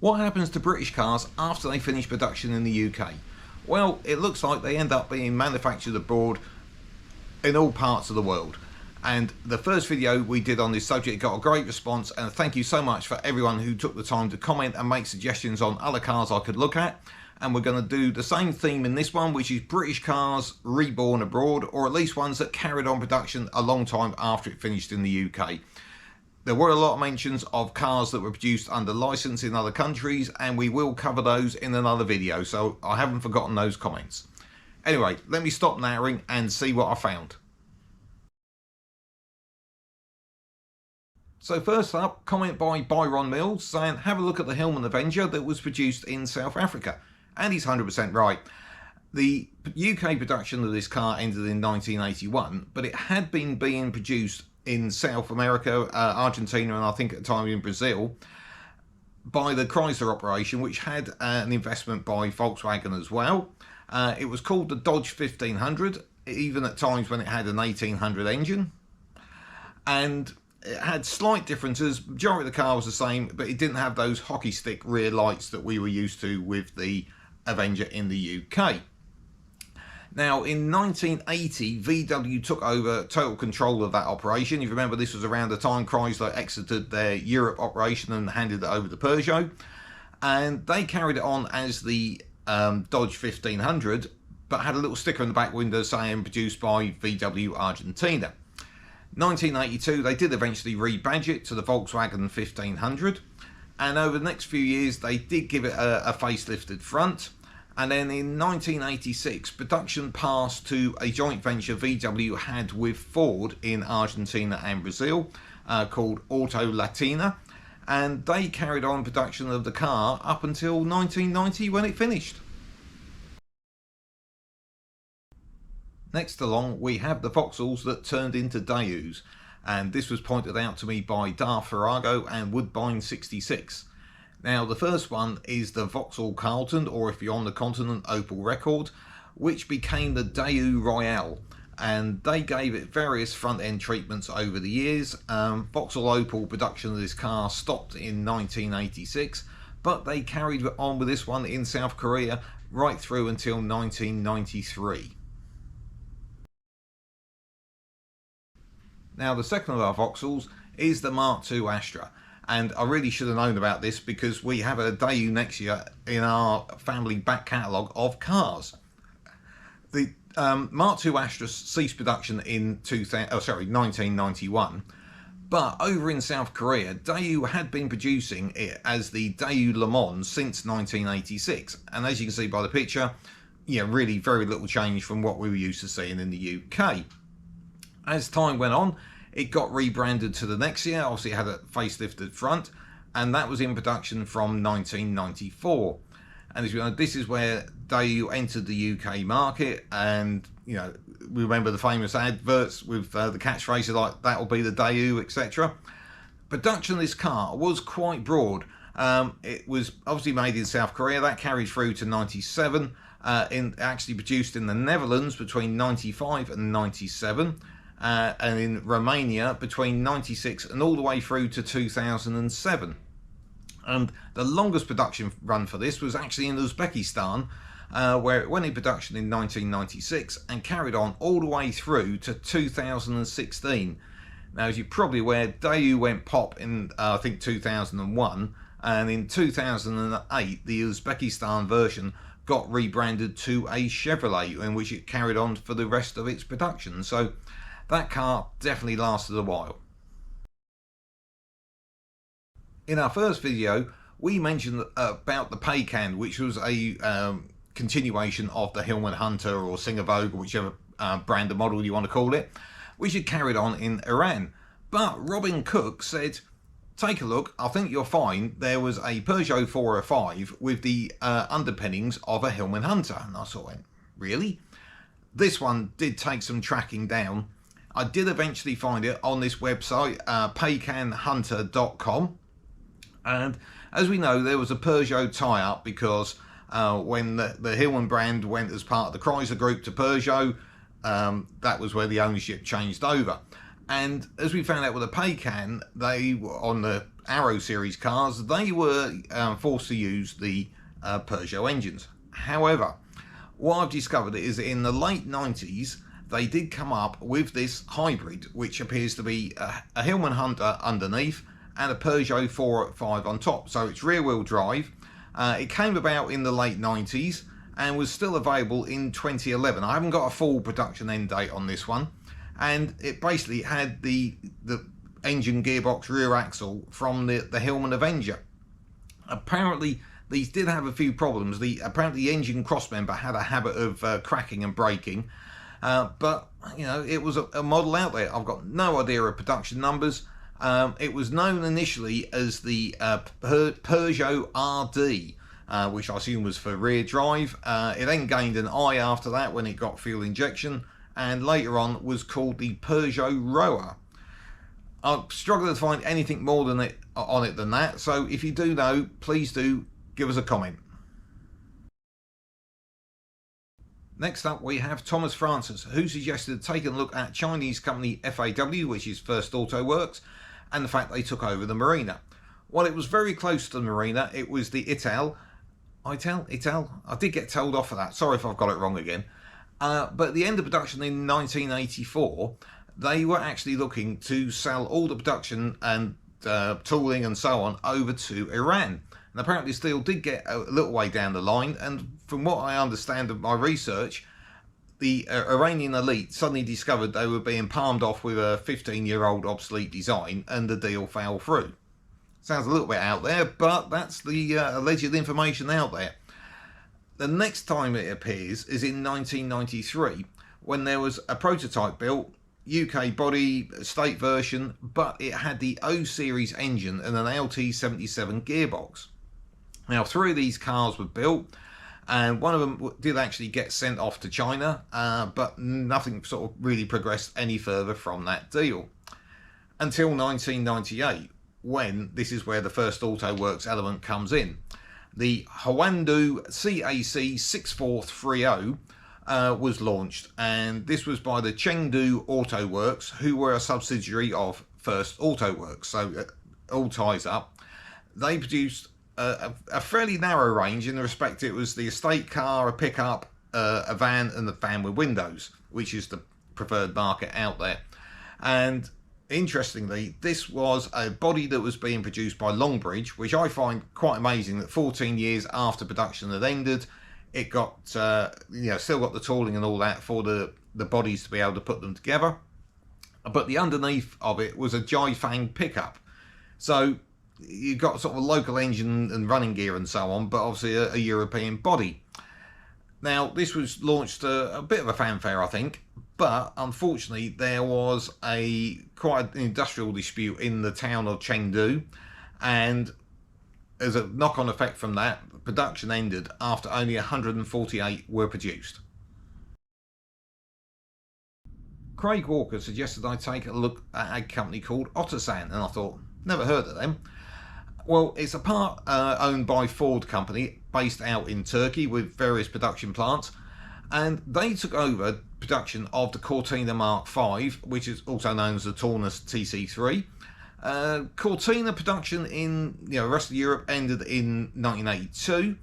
What happens to British cars after they finish production in the UK? Well, it looks like they end up being manufactured abroad in all parts of the world. And the first video we did on this subject got a great response, and thank you so much for everyone who took the time to comment and make suggestions on other cars I could look at. And we're going to do the same theme in this one, which is British cars reborn abroad, or at least ones that carried on production a long time after it finished in the UK. There were a lot of mentions of cars that were produced under license in other countries, and we will cover those in another video, so I haven't forgotten those comments. Anyway, let me stop narrowing and see what I found. So first up, comment by Byron Mills saying, have a look at the Hillman Avenger that was produced in South Africa. And he's 100% right. The UK production of this car ended in 1981, but it had been being produced in South America, Argentina, and I think at the time in Brazil, by the Chrysler operation, which had an investment by Volkswagen as well. It was called the Dodge 1500, even at times when it had an 1800 engine. And it had slight differences. Majority of the car was the same, but it didn't have those hockey stick rear lights that we were used to with the Avenger in the UK. Now, in 1980, VW took over total control of that operation. You remember this was around the time Chrysler exited their Europe operation and handed it over to Peugeot. And they carried it on as the Dodge 1500, but had a little sticker in the back window saying produced by VW Argentina. 1982, they did eventually rebadge it to the Volkswagen 1500. And over the next few years, they did give it a facelifted front. And then in 1986, production passed to a joint venture VW had with Ford in Argentina and Brazil, called Auto Latina, and they carried on production of the car up until 1990 when it finished. Next along, we have the Vauxhalls that turned into Dayus, and this was pointed out to me by Dar Farrago and Woodbine66. Now, the first one is the Vauxhall Carlton, or if you're on the continent, Opel Record, which became the Daewoo Royale, and they gave it various front-end treatments over the years. Vauxhall Opel production of this car stopped in 1986, but they carried on with this one in South Korea right through until 1993. Now, the second of our Vauxhalls is the Mark II Astra. And I really should have known about this because we have a Daewoo next year in our family back catalogue of cars. The Mark II Astra ceased production in 1991, but over in South Korea, Daewoo had been producing it as the Daewoo Le Mans since 1986. And as you can see by the picture, yeah, really very little change from what we were used to seeing in the UK. As time went on, it got rebranded to the next year. Obviously, it had a facelifted front, and that was in production from 1994. And as you know, this is where Daewoo entered the UK market, and you know, we remember the famous adverts with the catchphrases like "that'll be the Daewoo," etc. Production of this car was quite broad. It was obviously made in South Korea. That carried through to 97. Actually produced in the Netherlands between 95 and 97. And in Romania between 96 and all the way through to 2007. And the longest production run for this was actually in Uzbekistan, where it went in production in 1996 and carried on all the way through to 2016. Now, as you're probably aware, Daewoo went pop in I think 2001, and in 2008 the Uzbekistan version got rebranded to a Chevrolet, in which it carried on for the rest of its production. So that car definitely lasted a while. In our first video, we mentioned about the Paycan, which was a continuation of the Hillman Hunter or Singer Vogue, or whichever brand or model you want to call it, which had carried on in Iran. But Robin Cook said, take a look, I think you'll find there was a Peugeot 405 with the underpinnings of a Hillman Hunter. And I sort of went, really? This one did take some tracking down. I did eventually find it on this website, paycanhunter.com. And as we know, there was a Peugeot tie-up because when the Hillman brand went as part of the Chrysler group to Peugeot, that was where the ownership changed over. And as we found out with the Paycan, they were on the Arrow series cars, they were forced to use the Peugeot engines. However, what I've discovered is that in the late 90s, they did come up with this hybrid, which appears to be a Hillman Hunter underneath and a Peugeot 405 on top. So it's rear-wheel drive. It came about in the late 90s and was still available in 2011. I haven't got a full production end date on this one. And it basically had the engine, gearbox, rear axle from the Hillman Avenger. Apparently, these did have a few problems. Apparently, the engine crossmember had a habit of cracking and breaking. But, you know, it was a model out there. I've got no idea of production numbers. It was known initially as the Peugeot RD, which I assume was for rear drive. It then gained an I after that when it got fuel injection, and later on was called the Peugeot Rover. I've struggled to find anything more than on it than that, so if you do know, please do give us a comment. Next up, we have Thomas Francis, who suggested taking a look at Chinese company FAW, which is First Auto Works, and the fact they took over the Marina. While it was very close to the Marina, it was the Ital. I did get told off for that. Sorry if I've got it wrong again. But at the end of production in 1984, they were actually looking to sell all the production and tooling and so on over to Iran. And apparently still did get a little way down the line, and from what I understand of my research, the Iranian elite suddenly discovered they were being palmed off with a 15-year-old obsolete design, and the deal fell through. Sounds a little bit out there, but that's the alleged information out there. The next time it appears is in 1993, when there was a prototype built, UK body, state version, but it had the O series engine and an LT77 gearbox. Now, 3 of these cars were built, and one of them did actually get sent off to China, but nothing sort of really progressed any further from that deal. Until 1998, when this is where the First Auto Works element comes in. The Hwandu CAC 6430 was launched, and this was by the Chengdu Auto Works, who were a subsidiary of First Auto Works, so it all ties up. They produced a fairly narrow range in the respect it was the estate car, a pickup, a van, and the van with windows, which is the preferred market out there. And interestingly, this was a body that was being produced by Longbridge, which I find quite amazing that 14 years after production had ended, it got still got the tooling and all that for the bodies to be able to put them together. But the underneath of it was a Jiefang pickup. So you've got sort of a local engine and running gear and so on, but obviously a European body. Now, this was launched a bit of a fanfare, I think, but unfortunately there was quite an industrial dispute in the town of Chengdu, and as a knock-on effect from that, production ended after only 148 were produced. Craig Walker suggested I take a look at a company called Ottosan, and I thought, never heard of them. Well, it's a part owned by Ford company based out in Turkey with various production plants, and they took over production of the Cortina Mark V, which is also known as the Taunus TC3. Cortina production in the rest of Europe ended in 1982,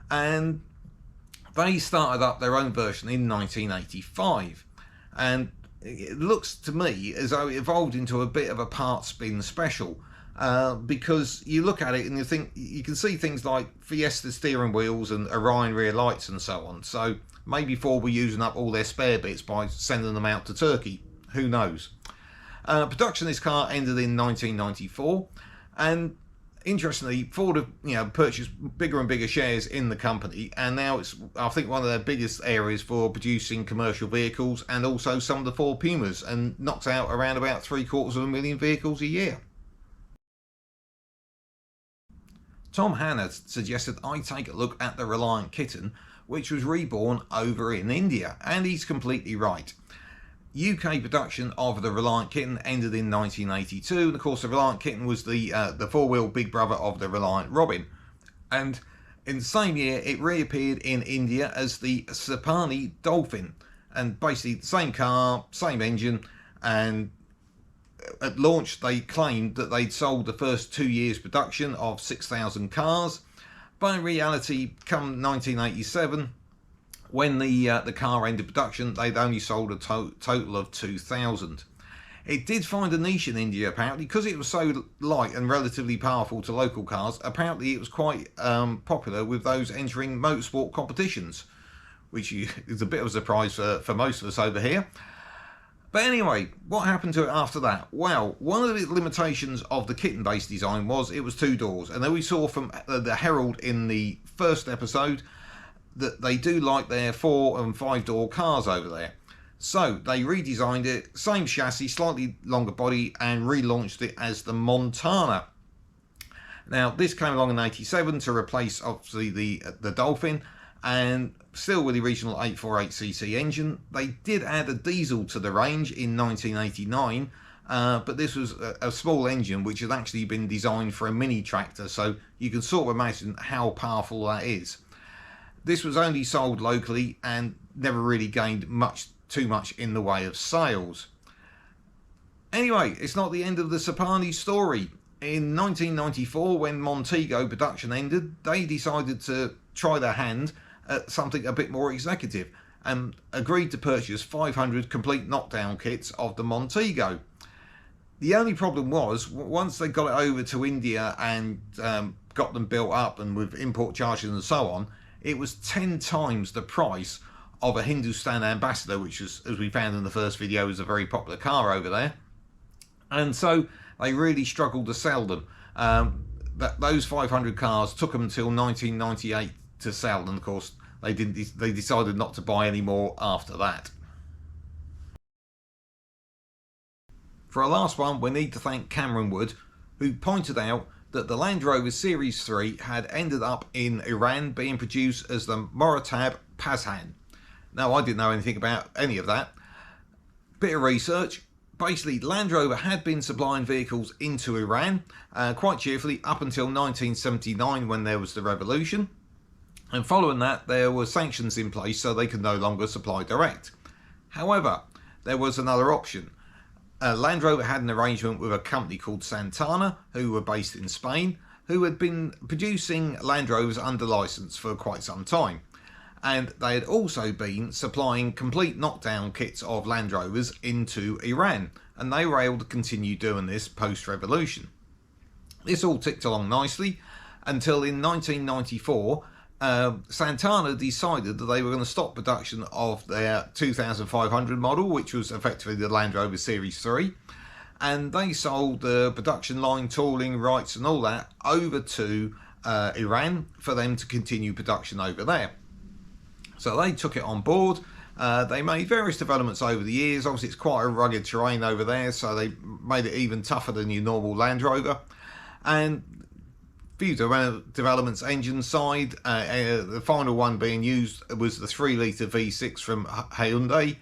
and they started up their own version in 1985. And it looks to me as though it evolved into a bit of a part spin special, because you look at it and you can see things like Fiesta steering wheels and Orion rear lights and so on. So maybe Ford were using up all their spare bits by sending them out to Turkey. Who knows? Production of this car ended in 1994, and interestingly, Ford have purchased bigger and bigger shares in the company, and now it's, I think, one of their biggest areas for producing commercial vehicles, and also some of the Ford Pumas, and knocks out around about 750,000 vehicles a year. Tom Hanna suggested I take a look at the Reliant Kitten, which was reborn over in India, and he's completely right. UK production of the Reliant Kitten ended in 1982, and of course the Reliant Kitten was the four-wheel big brother of the Reliant Robin. And in the same year it reappeared in India as the Sapani Dolphin, and basically the same car, same engine, and at launch they claimed that they'd sold the first 2 years production of 6,000 cars, but in reality, come 1987, when the car ended production, they'd only sold a total of 2,000. It did find a niche in India apparently because it was so light and relatively powerful to local cars. Apparently it was quite popular with those entering motorsport competitions, which is a bit of a surprise for most of us over here. But anyway, what happened to it after that? Well, one of the limitations of the kitten-based design was it was 2 doors. And then we saw from the Herald in the first episode that they do like their 4 and 5 door cars over there. So they redesigned it, same chassis, slightly longer body, and relaunched it as the Montana. Now this came along in '87 to replace obviously the Dolphin, and still with the original 848cc engine. They did add a diesel to the range in 1989, but this was a small engine which had actually been designed for a mini tractor, so you can sort of imagine how powerful that is. This was only sold locally and never really gained too much in the way of sales. Anyway, it's not the end of the Sapani story. In 1994, when Montego production ended, they decided to try their hand at something a bit more executive and agreed to purchase 500 complete knockdown kits of the Montego. The only problem was, once they got it over to India and got them built up and with import charges and so on, it was 10 times the price of a Hindustan Ambassador, which is, as we found in the first video, is a very popular car over there. And so they really struggled to sell them. Those 500 cars took them until 1998 to sell, and of course they decided not to buy any more after that. For our last one, we need to thank Cameron Wood, who pointed out that the Land Rover Series 3 had ended up in Iran being produced as the Moratab Pashan. Now, I didn't know anything about any of that. Bit of research. Basically, Land Rover had been supplying vehicles into Iran quite cheerfully up until 1979 when there was the revolution. And following that, there were sanctions in place so they could no longer supply direct. However, there was another option. Land Rover had an arrangement with a company called Santana, who were based in Spain, who had been producing Land Rovers under license for quite some time. And they had also been supplying complete knockdown kits of Land Rovers into Iran, and they were able to continue doing this post-revolution. This all ticked along nicely until in 1994 Santana decided that they were going to stop production of their 2500 model, which was effectively the Land Rover Series 3, and they sold the production line, tooling, rights and all that over to Iran for them to continue production over there. So they took it on board. They made various developments over the years. Obviously it's quite a rugged terrain over there, so they made it even tougher than your normal Land Rover. And few developments engine side, the final one being used was the 3-litre V6 from Hyundai,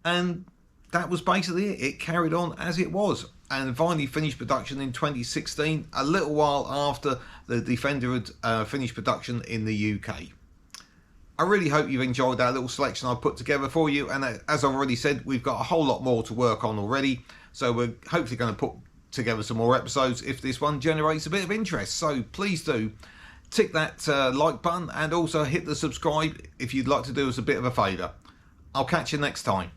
and that was basically it. It carried on as it was and finally finished production in 2016, a little while after the Defender had finished production in the UK. I really hope you've enjoyed that little selection I've put together for you, and as I've already said, we've got a whole lot more to work on already, so we're hopefully going to put together some more episodes if this one generates a bit of interest. So please do tick that like button and also hit the subscribe if you'd like to do us a bit of a favour. I'll catch you next time.